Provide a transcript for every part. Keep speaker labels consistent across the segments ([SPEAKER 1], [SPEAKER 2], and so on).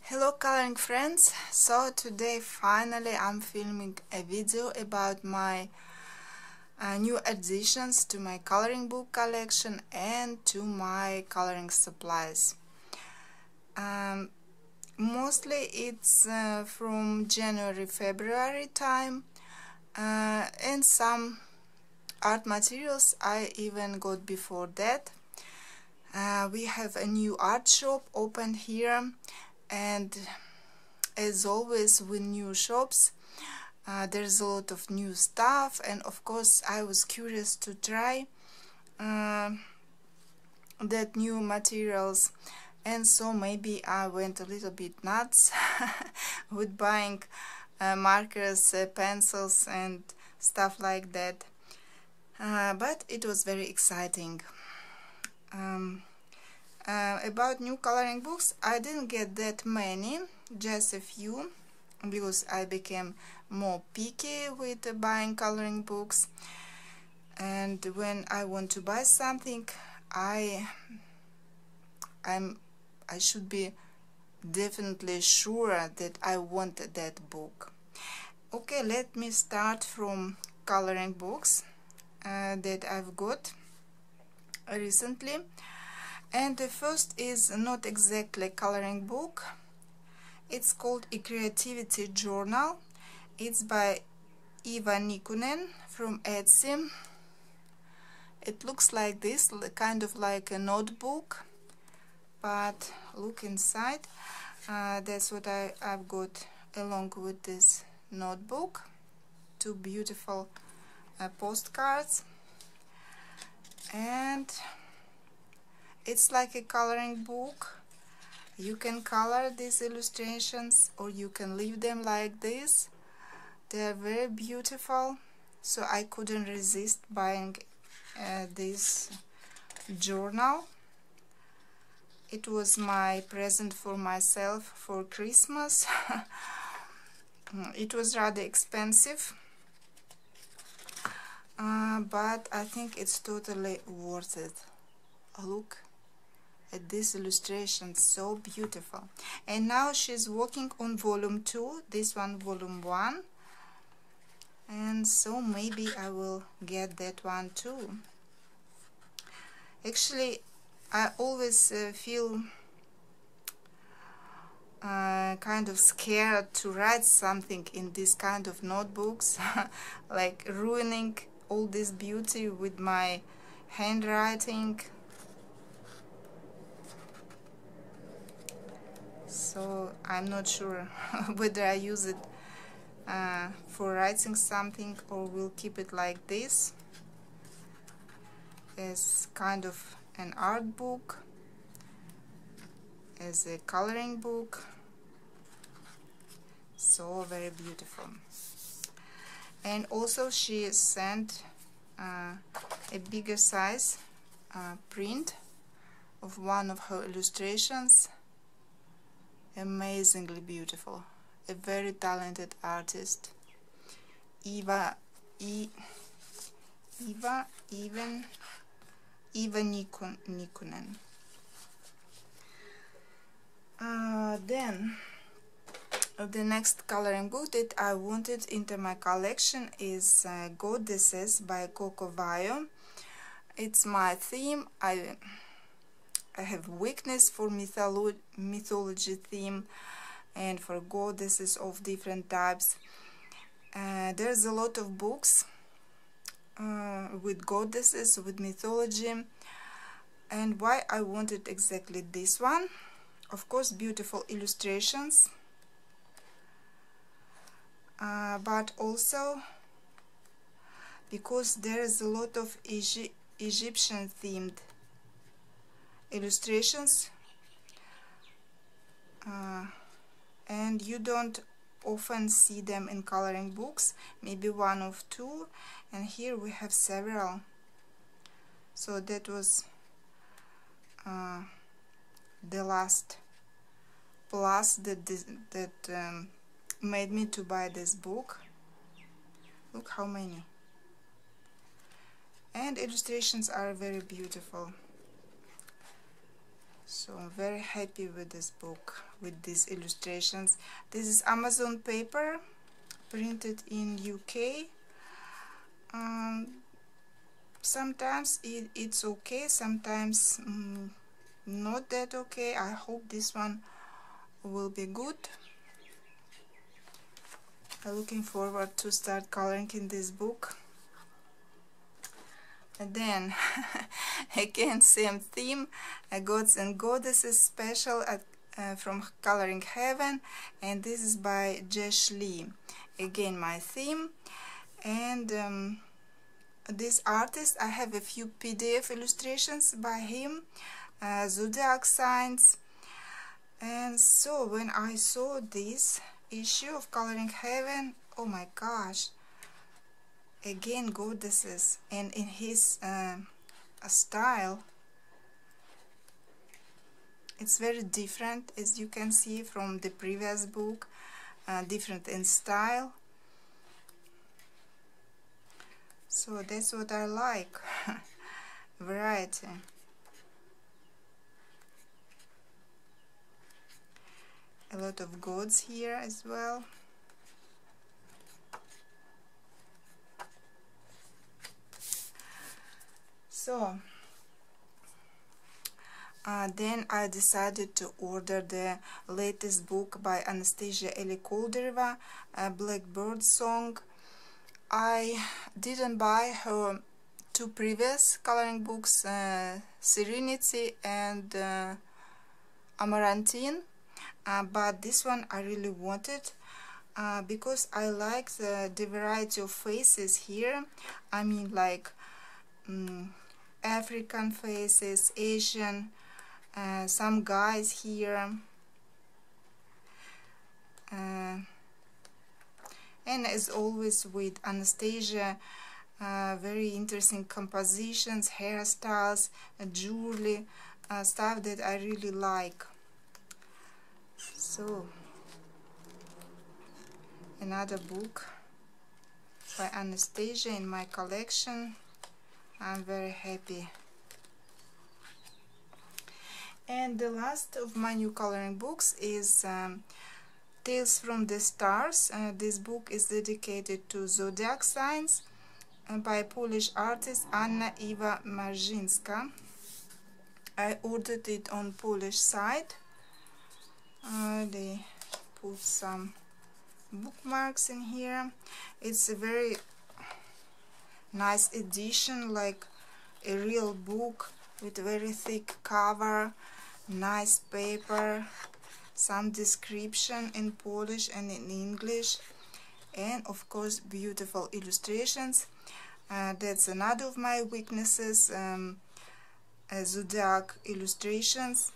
[SPEAKER 1] Hello coloring friends, so today finally I'm filming a video about my new additions to my coloring book collection and to my coloring supplies. Mostly it's from January-February time, and some art materials I even got before that. We have a new art shop open here, and as always with new shops, there's a lot of new stuff, and of course I was curious to try that new materials, and so maybe I went a little bit nuts with buying markers, pencils and stuff like that, but it was very exciting. About new coloring books, I didn't get that many, just a few, because I became more picky with buying coloring books, and when I want to buy something, I should be definitely sure that I want that book. Okay, let me start from coloring books that I've got recently. And the first is not exactly a coloring book. It's called A Creativity Journal. It's by Eva Nikkunen from Etsy. It looks like this, kind of like a notebook, but look inside. That's what I've got along with this notebook. Two beautiful postcards, and it's like a coloring book. You can color these illustrations or you can leave them like this. They are very beautiful, so I couldn't resist buying this journal. It was my present for myself for Christmas. It was rather expensive, but I think it's totally worth it. Look at this illustration, so beautiful. And now she's working on volume 2, this one volume 1, and so maybe I will get that one too. Actually, I always feel kind of scared to write something in this kind of notebooks, like ruining all this beauty with my handwriting. So I'm not sure whether I use it for writing something or will keep it like this as kind of an art book, as a coloring book. So very beautiful. And also she sent a bigger size print of one of her illustrations. Amazingly beautiful. A very talented artist, Eva Nikkunen. Then the next coloring book that I wanted into my collection is Goddesses by Coco Vaio. It's my theme. I have weakness for mythology theme and for goddesses of different types. There's a lot of books with goddesses, with mythology, and why I wanted exactly this one. Of course, beautiful illustrations, but also because there is a lot of Egyptian themed illustrations, and you don't often see them in coloring books, maybe one or two, and here we have several. So that was the last plus that made me to buy this book. Look how many, and illustrations are very beautiful. So I'm very happy with this book, with these illustrations. This is Amazon paper, printed in UK. Sometimes it's okay, sometimes not that okay. I hope this one will be good. I'm looking forward to start coloring in this book. And then again, same theme, Gods and Goddesses special from Coloring Heaven, and this is by Jesh Lee. Again, my theme. And this artist, I have a few PDF illustrations by him, zodiac signs. And so when I saw this issue of Coloring Heaven, oh my gosh, again goddesses, and in his style, it's very different, as you can see from the previous book, different in style. So that's what I like. Variety. A lot of gods here as well. So then I decided to order the latest book by Anastasia Eli Koldereva, Blackbird Song. I didn't buy her two previous coloring books, Serenity and Amarantine, but this one I really wanted because I like the variety of faces here. I mean, like African faces, Asian, some guys here, and as always with Anastasia, very interesting compositions, hairstyles, jewelry, stuff that I really like. So another book by Anastasia in my collection. I'm very happy. And the last of my new coloring books is Tales from the Stars. This book is dedicated to zodiac signs by Polish artist Anna Iwa Marzinska. I ordered it on Polish site. They put some bookmarks in here. It's a very nice edition, like a real book with very thick cover, nice paper, some description in Polish and in English, and of course beautiful illustrations. That's another of my weaknesses, zodiac illustrations.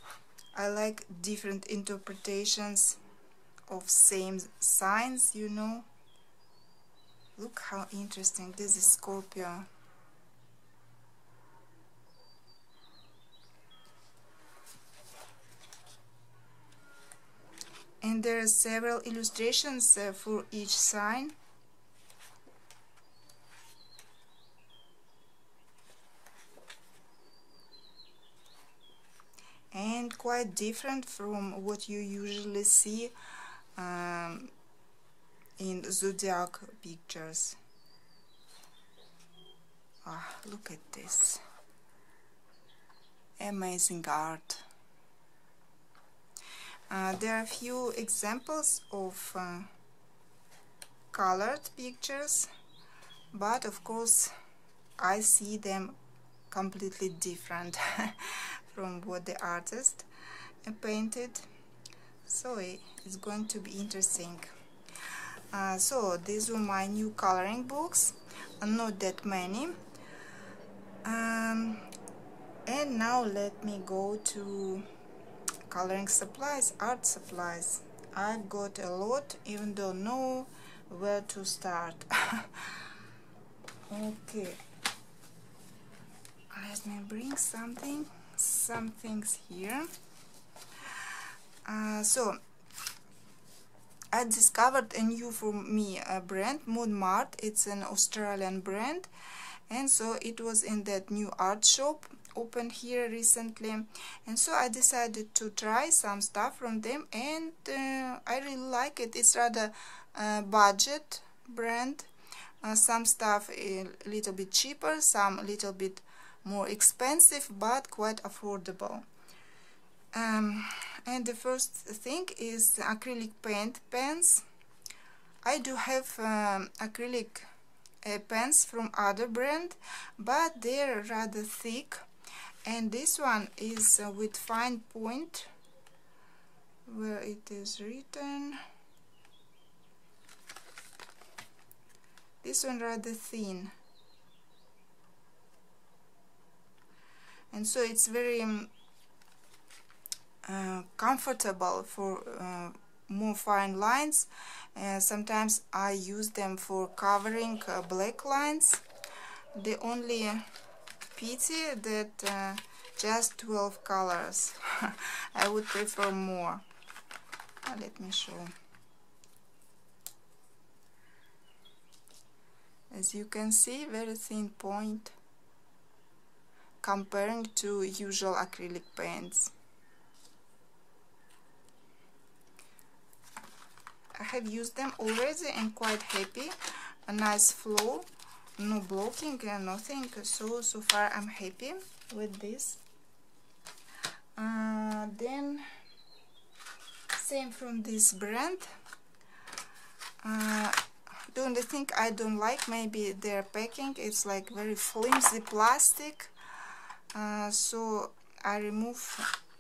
[SPEAKER 1] I like different interpretations of same signs, you know. Look how interesting. This is Scorpio. And there are several illustrations for each sign. And quite different from what you usually see in zodiac pictures. Look at this. Amazing art. There are a few examples of colored pictures, but of course I see them completely different from what the artist painted, so it's going to be interesting. So these were my new coloring books, not that many, and now let me go to coloring supplies, art supplies. I've got a lot, even though know where to start. Okay, let me bring some things here. So I discovered a new for me brand, Moon Mart. It's an Australian brand, and so it was in that new art shop opened here recently, and so I decided to try some stuff from them, and I really like it. It's rather budget brand. Some stuff a little bit cheaper, some a little bit more expensive, but quite affordable. And the first thing is acrylic paint pens. I do have acrylic pens from other brand, but they're rather thick, and this one is with fine point, where it is written. This one rather thin, and so it's very comfortable for more fine lines. Sometimes I use them for covering black lines. The only pity that just 12 colors. I would prefer more. Let me show. As you can see, very thin point comparing to usual acrylic paints. I have used them already and quite happy. A nice flow, no blocking and nothing, so far I'm happy with this. Then same from this brand. The only thing I don't like, maybe their packing, it's like very flimsy plastic, so I remove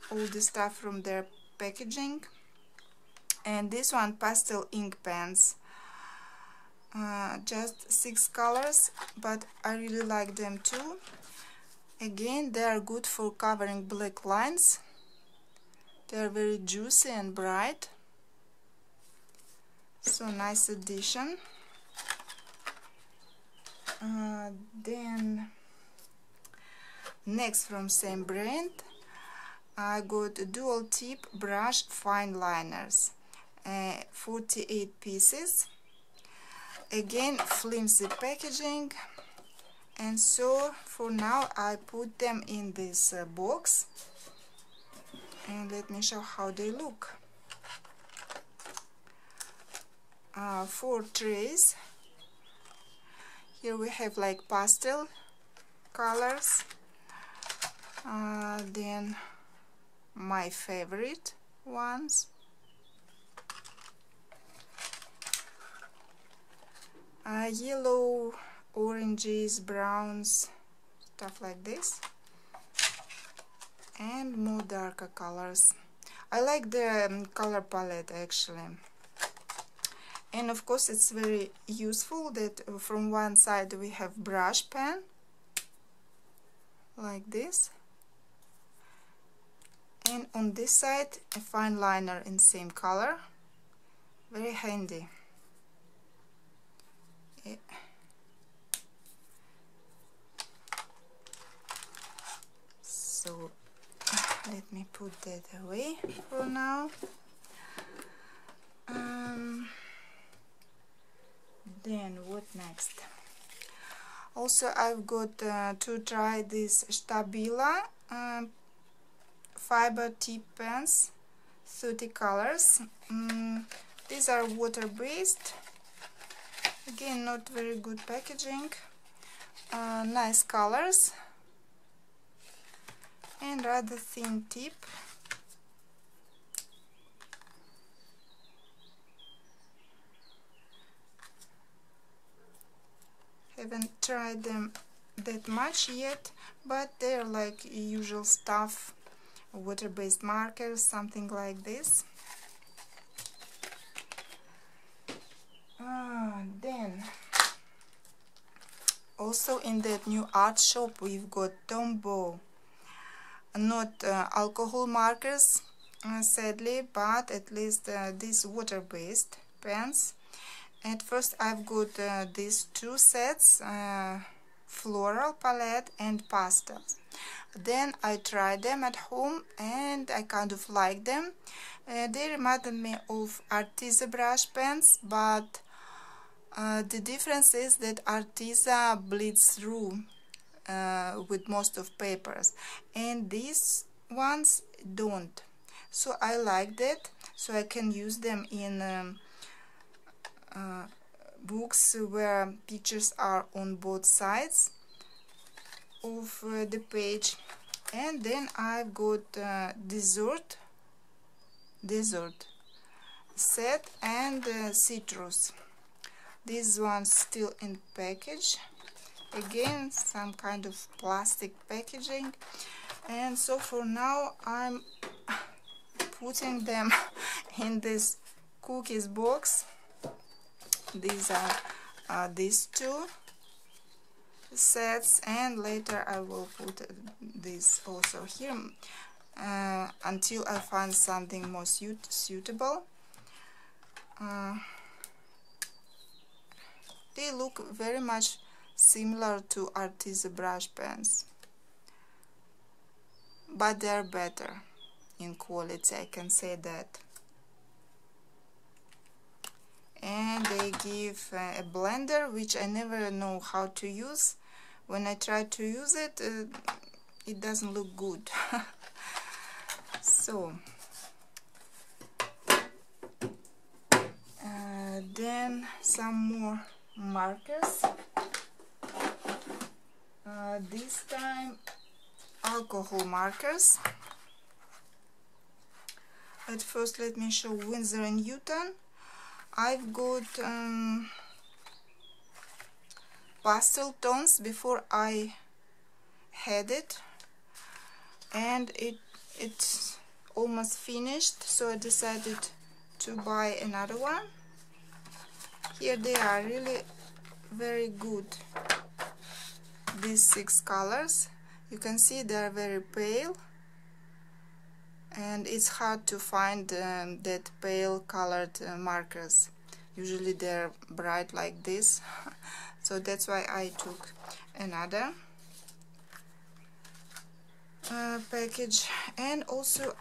[SPEAKER 1] all the stuff from their packaging. And this one, pastel ink pens, just 6 colors, but I really like them too. Again, they are good for covering black lines. They are very juicy and bright, so nice addition. Then next, from same brand, I got dual tip brush fine liners. 48 pieces, again flimsy packaging, and so for now I put them in this box, and let me show how they look. 4 trays. Here we have like pastel colors, then my favorite ones, yellow, oranges, browns, stuff like this, and more darker colors. I like the color palette actually, and of course it's very useful that from one side we have brush pen like this, and on this side a fine liner in same color. Very handy. So let me put that away for now. Then what next? Also, I've got to try this Stabila fiber tip pens, 30 colors. These are water-based. Again, not very good packaging. Nice colors and rather thin tip. Haven't tried them that much yet, but they're like usual stuff, water-based markers, something like this. Then also in that new art shop we've got Tombow, not alcohol markers sadly, but at least these water-based pens. At first I've got these 2 sets, floral palette and pastels. Then I tried them at home and I kind of like them. They reminded me of Arteza brush pens, but the difference is that Arteza bleeds through with most of papers, and these ones don't. So I like that, so I can use them in books where pictures are on both sides of the page. And then I've got dessert set and citrus. This one's still in package, again some kind of plastic packaging. And so for now I'm putting them in this cookies box. These are these two sets, and later I will put this also here until I find something more suitable. They look very much similar to Arteza brush pens, but they're better in quality, I can say that. And they give a blender which I never know how to use. When I try to use it, it doesn't look good. So then some more markers, this time alcohol markers. At first let me show Winsor & Newton. I've got pastel tones before I had it, and it's almost finished, so I decided to buy another one. Here they are, really very good, these 6 colors. You can see they are very pale, and it's hard to find that pale colored markers. Usually they're bright like this. So that's why I took another package. And also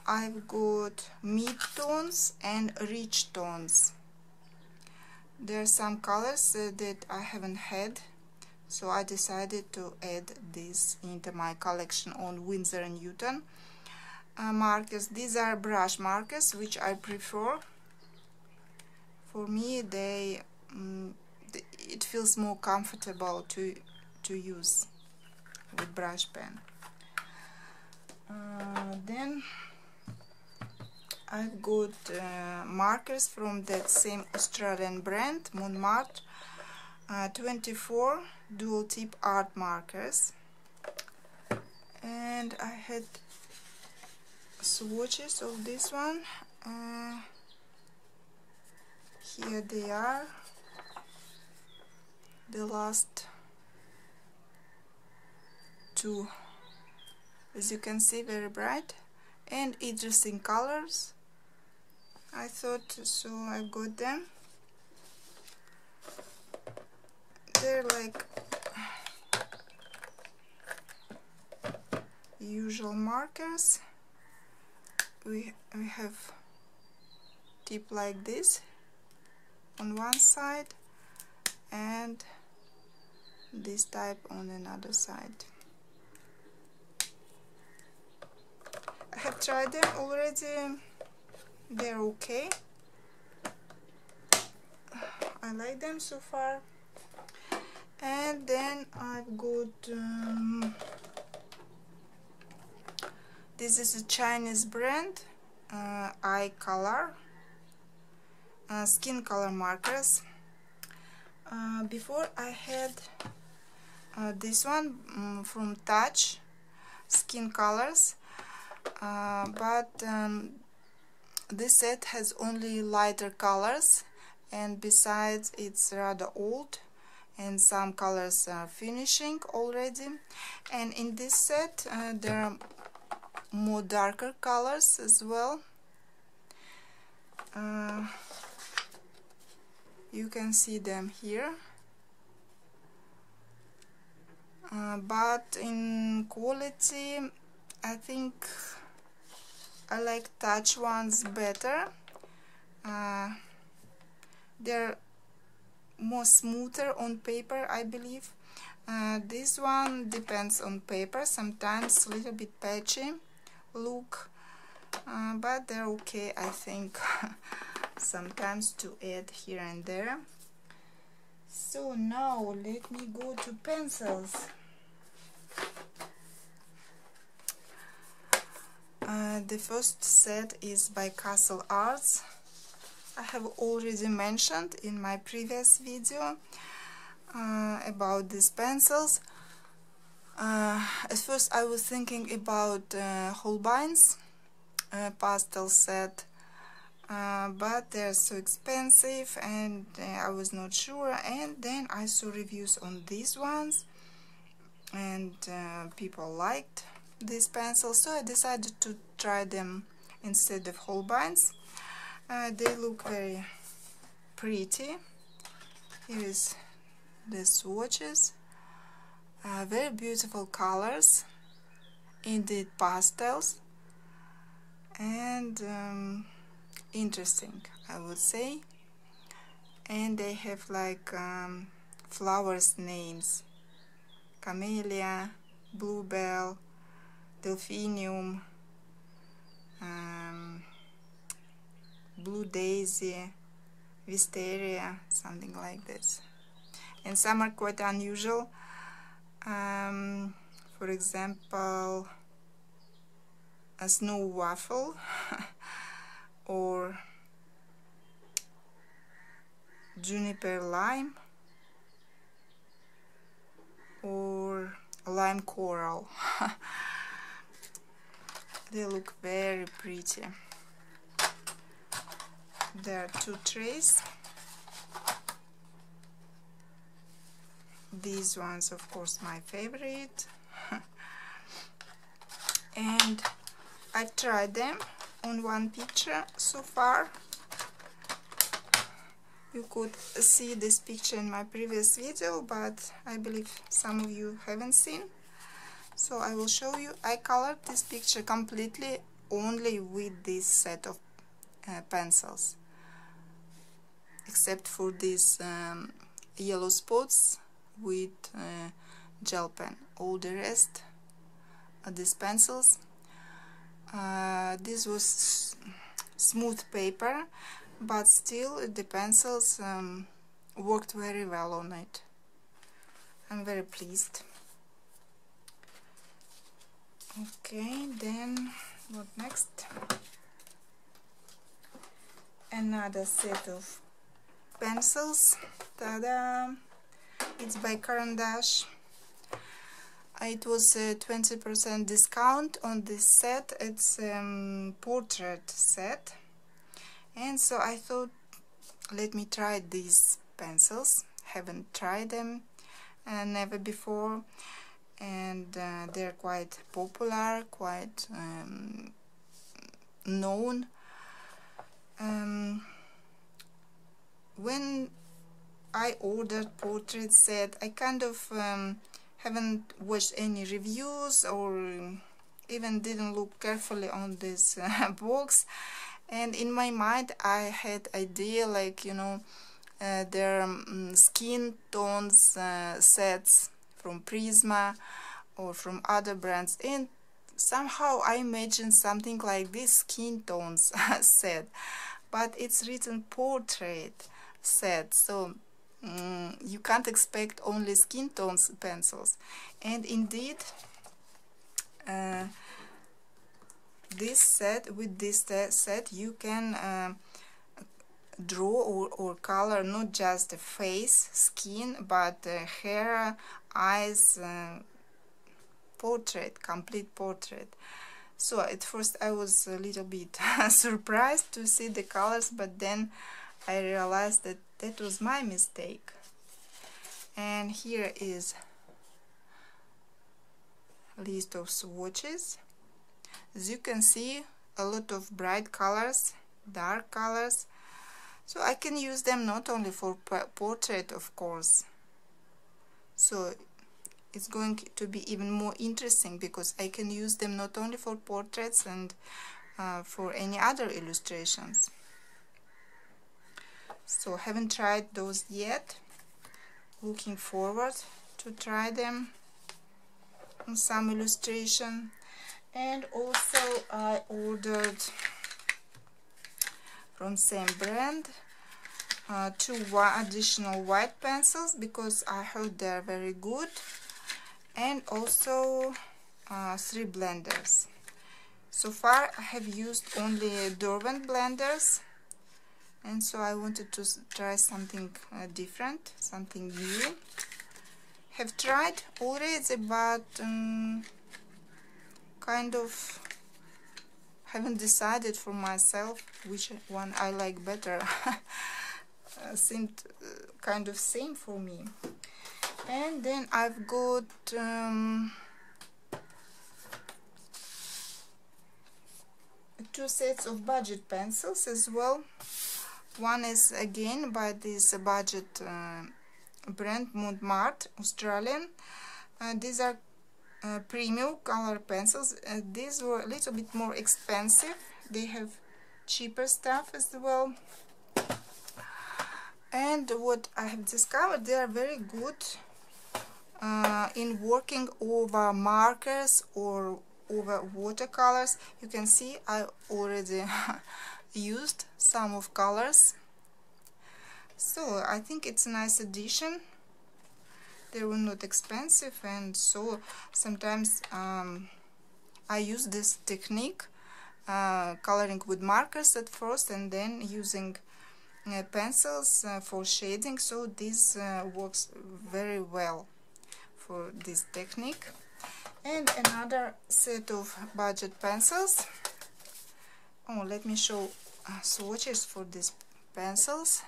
[SPEAKER 1] I've got mid-tones and rich tones. There are some colors that I haven't had, so I decided to add this into my collection on Winsor & Newton markers. These are brush markers, which I prefer. For me, it feels more comfortable to use with brush pen. Then I've got markers from that same Australian brand, Montmartre, 24 dual tip art markers, and I had swatches of this one. Here they are, the last two. As you can see, very bright and interesting colors. I thought so, I got them. They're like usual markers. We have tip like this on one side and this type on another side. I have tried them already, they're okay. I like them so far. And then I've got this is a Chinese brand, Eye Color, skin color markers. Before I had this one from Touch, skin colors, but this set has only lighter colors, and besides it's rather old and some colors are finishing already. And in this set there are more darker colors as well. You can see them here, but in quality I think I like Touch ones better. They're more smoother on paper, I believe. This one depends on paper, sometimes a little bit patchy look, but they're okay, I think. Sometimes to add here and there. So now let me go to pencils. The first set is by Castle Arts. I have already mentioned in my previous video about these pencils. At first I was thinking about Holbein's pastel set, but they're so expensive and I was not sure, and then I saw reviews on these ones and people liked these pencils, so I decided to try them instead of Holbein's. They look very pretty. Here is the swatches. Very beautiful colors, indeed pastels, and interesting, I would say. And they have like flowers names: camellia, bluebell, delphinium, blue daisy, wisteria, something like this. And some are quite unusual. For example, a snow waffle or juniper lime or lime coral. They look very pretty. There are two trays. These ones, of course, my favorite. And I've tried them on one picture so far. You could see this picture in my previous video, but I believe some of you haven't seen. So I will show you. I colored this picture completely only with this set of pencils, except for these yellow spots with gel pen. All the rest of these pencils, this was smooth paper, but still the pencils worked very well on it. I'm very pleased. Okay, then what next? Another set of pencils. Ta-da! It's by Caran d'Ache. It was a 20% discount on this set. It's a portrait set, and so I thought, let me try these pencils. Haven't tried them never before, and they're quite popular, quite known. When I ordered portrait set, I kind of haven't watched any reviews or even didn't look carefully on this box, and in my mind I had idea, like, you know, there are skin tones sets from Prisma or from other brands, and somehow I imagined something like this skin tones set, but it's written portrait set, so you can't expect only skin tones pencils. And indeed, this set, with this set, you can draw or color not just the face, skin, but hair, eyes, portrait, complete portrait. So at first I was a little bit surprised to see the colors, but then I realized that that was my mistake. And here is a list of swatches. As you can see, a lot of bright colors, dark colors, so I can use them not only for portrait, of course. So it's going to be even more interesting because I can use them not only for portraits and for any other illustrations. So haven't tried those yet. looking forward to try them on some illustration. And also I ordered from same brand 2 additional white pencils because I heard they're very good, and also 3 blenders. So far I have used only Derwent blenders, and so I wanted to try something different, something new. Have tried already, but kind of haven't decided for myself which one I like better. Seemed kind of same for me. And then I've got 2 sets of budget pencils as well. One is again by this budget brand Montmartre, Australian. These are premium color pencils. These were a little bit more expensive. They have cheaper stuff as well. And what I have discovered, they are very good in working over markers or over watercolors. You can see I already used some of colors, so I think it's a nice addition. They were not expensive, and so sometimes I use this technique, coloring with markers at first and then using pencils for shading, so this works very well for this technique. And another set of budget pencils. Oh, let me show swatches for these pencils.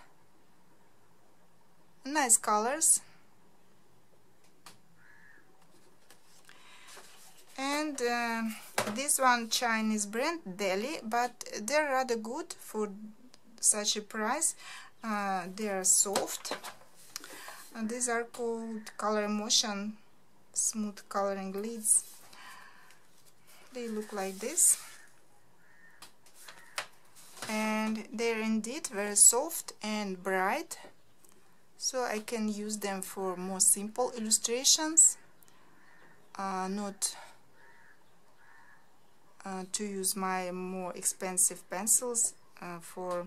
[SPEAKER 1] Nice colors. And this one Chinese brand Deli, but they're rather good for such a price. They are soft. And these are called Color Motion smooth coloring lids. They look like this, and they're indeed very soft and bright, so I can use them for more simple illustrations, not to use my more expensive pencils for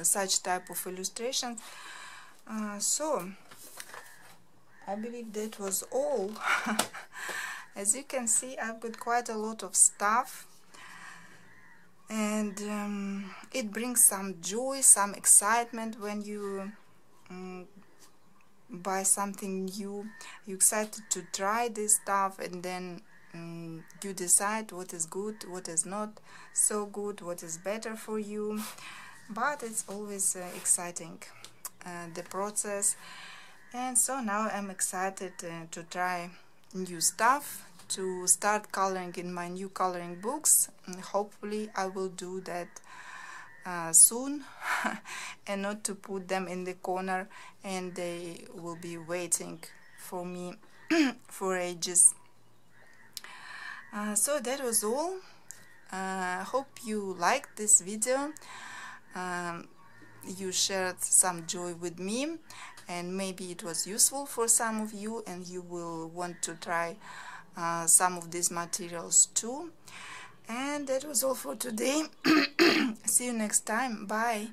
[SPEAKER 1] such type of illustrations. So I believe that was all. As you can see, I've got quite a lot of stuff, and it brings some joy, some excitement when you buy something new. You're excited to try this stuff, and then you decide what is good, what is not so good, what is better for you. But it's always exciting, the process. And so now I'm excited to try new stuff, to start coloring in my new coloring books. And hopefully I will do that soon and not to put them in the corner and they will be waiting for me for ages. So that was all. Hope you liked this video. You shared some joy with me, and maybe it was useful for some of you and you will want to try some of these materials too. And that was all for today. See you next time. Bye.